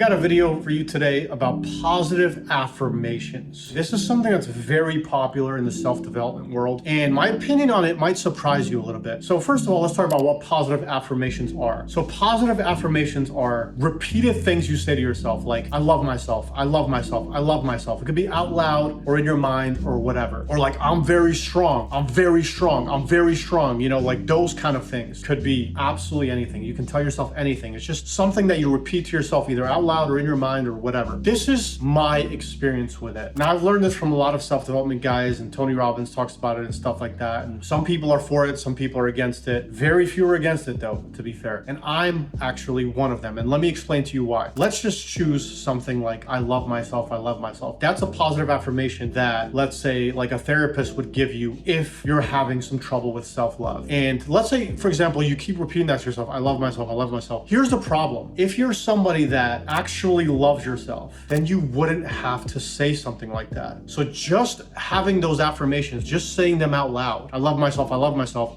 Got a video for you today about positive affirmations. This is something that's very popular in the self-development world, and my opinion on it might surprise you a little bit. So first of all, let's talk about what positive affirmations are. So positive affirmations are repeated things you say to yourself, like, I love myself, I love myself, I love myself. It could be out loud or in your mind or whatever. Or like, I'm very strong, I'm very strong, I'm very strong. You know, like those kind of things. Could be absolutely anything. You can tell yourself anything. It's just something that you repeat to yourself, either out loud or in your mind or whatever. This is my experience with it. Now, I've learned this from a lot of self-development guys, and Tony Robbins talks about it and stuff like that. And some people are for it, some people are against it. Very few are against it though, to be fair. And I'm actually one of them. And let me explain to you why. Let's just choose something like, I love myself, I love myself. That's a positive affirmation that, let's say, like a therapist would give you if you're having some trouble with self-love. And let's say, for example, you keep repeating that to yourself, I love myself, I love myself. Here's the problem. If you're somebody that actually loves yourself, then you wouldn't have to say something like that. So just having those affirmations, just saying them out loud, I love myself,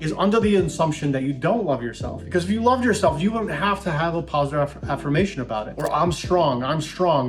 is under the assumption that you don't love yourself. Because if you loved yourself, you wouldn't have to have a positive affirmation about it. Or I'm strong,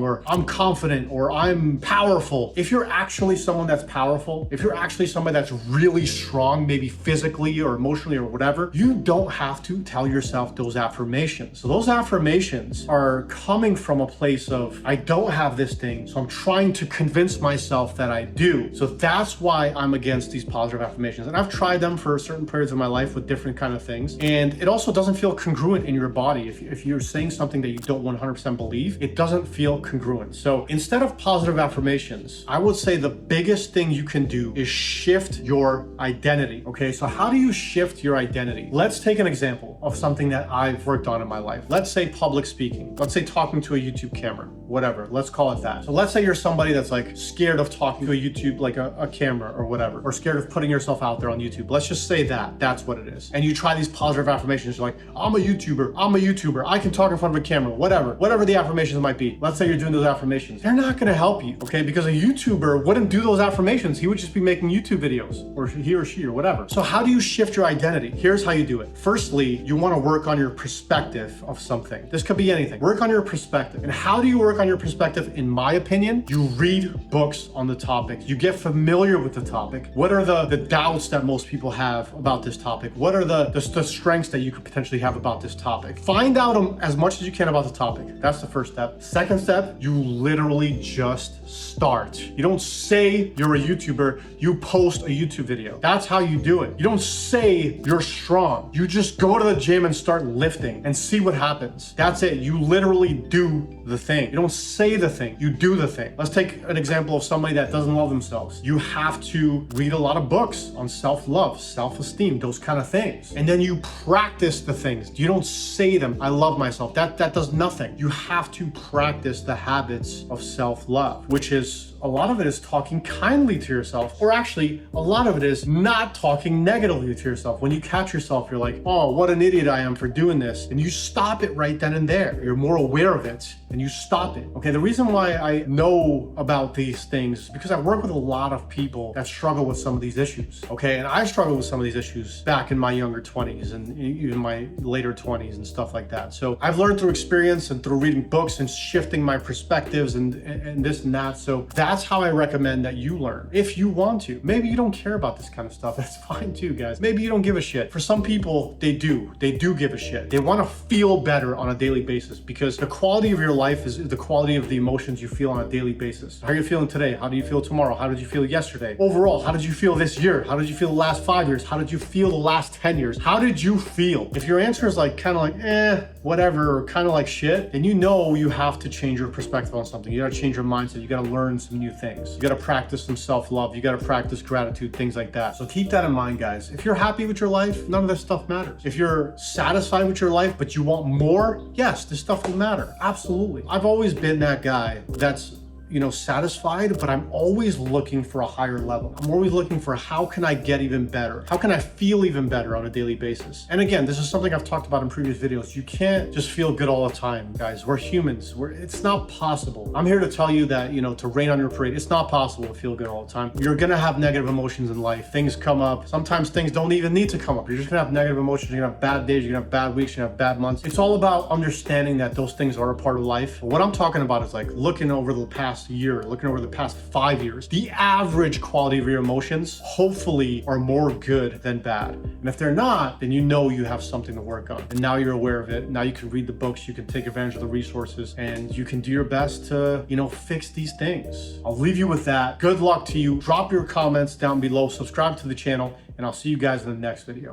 or I'm confident, or I'm powerful. If you're actually someone that's powerful, if you're actually somebody that's really strong, maybe physically or emotionally or whatever, you don't have to tell yourself those affirmations. So those affirmations are coming from a place of, I don't have this thing, so I'm trying to convince myself that I do. So that's why I'm against these positive affirmations. And I've tried them for certain periods of my life with different kind of things. And it also doesn't feel congruent in your body. If you're saying something that you don't 100% believe, it doesn't feel congruent. So instead of positive affirmations, I would say the biggest thing you can do is shift your identity. Okay, so how do you shift your identity? Let's take an example of something that I've worked on in my life. Let's say public speaking. Let's say talking to a YouTube camera, whatever, let's call it that. So let's say you're somebody that's like scared of talking to a YouTube, like a camera or whatever, or scared of putting yourself out there on YouTube. Let's just say that that's what it is. And you try these positive affirmations. You're like, I'm a YouTuber, I can talk in front of a camera, whatever the affirmations might be. Let's say you're doing those affirmations. They're not gonna help you, okay? Because a YouTuber wouldn't do those affirmations. He would just be making YouTube videos, or he or she or whatever. So how do you shift your identity? Here's how you do it. Firstly, you wanna work on your perspective of something. This could be anything. Work on your perspective. And how do you work on your perspective? In my opinion, you read books on the topic. You get familiar with the topic. What are the doubts that most people have about this topic? What are the strengths that you could potentially have about this topic? Find out as much as you can about the topic. That's the first step. Second step, you literally just start. You don't say you're a YouTuber, you post a YouTube video. That's how you do it. You don't say you're strong. You just go to the gym and start lifting and see what happens. That's it. You literally do the thing. You don't say the thing, you do the thing. Let's take an example of somebody that doesn't love themselves. You have to read a lot of books on self-love, self-esteem, those kind of things. And then you practice the things. You don't say them, I love myself. That does nothing. You have to practice the habits of self-love, which is, a lot of it is talking kindly to yourself, or actually a lot of it is not talking negatively to yourself. When you catch yourself, you're like, oh, what an idiot I am for doing this. And you stop it right then and there. You're more aware of it and you stop it. Okay, the reason why I know about these things is because I work with a lot of people that struggle with some of these issues. Okay, and I struggled with some of these issues back in my younger 20s and even my later 20s and stuff like that. So I've learned through experience and through reading books and shifting my perspectives and this and that. So that's how I recommend that you learn if you want to. Maybe you don't care about this kind of stuff. That's fine too, guys. Maybe you don't give a shit. For some people, they do give a shit. They want to feel better on a daily basis, because the quality of your life is the quality of the emotions you feel on a daily basis. How are you feeling today? How do you feel tomorrow? How did you feel yesterday? Overall, how did you feel this year? How did you feel the last 5 years? How did you feel the last 10 years? How did you feel? If your answer is like kind of like, whatever, or kind of like shit, then you know you have to change your perspective on something. You gotta change your mindset. You gotta learn some new things. You gotta practice some self-love. You gotta practice gratitude, things like that. So keep that in mind, guys. If you're happy with your life, none of this stuff matters. If you're satisfied with your life, but you want more, yes, this stuff will matter. Absolutely. I've always been that guy that's satisfied, but I'm always looking for a higher level. I'm always looking for how can I get even better? How can I feel even better on a daily basis? And again, this is something I've talked about in previous videos. You can't just feel good all the time, guys. We're humans. It's not possible. I'm here to tell you that, to rain on your parade, it's not possible to feel good all the time. You're gonna have negative emotions in life. Things come up. Sometimes things don't even need to come up. You're just gonna have negative emotions. You're gonna have bad days. You're gonna have bad weeks. You're gonna have bad months. It's all about understanding that those things are a part of life. What I'm talking about is like looking over the past year, looking over the past 5 years. The average quality of your emotions hopefully are more good than bad. And if they're not, then you have something to work on. And now you're aware of it. Now you can read the books, you can take advantage of the resources, and you can do your best to, fix these things. I'll leave you with that. Good luck to you. Drop your comments down below, subscribe to the channel, and I'll see you guys in the next video.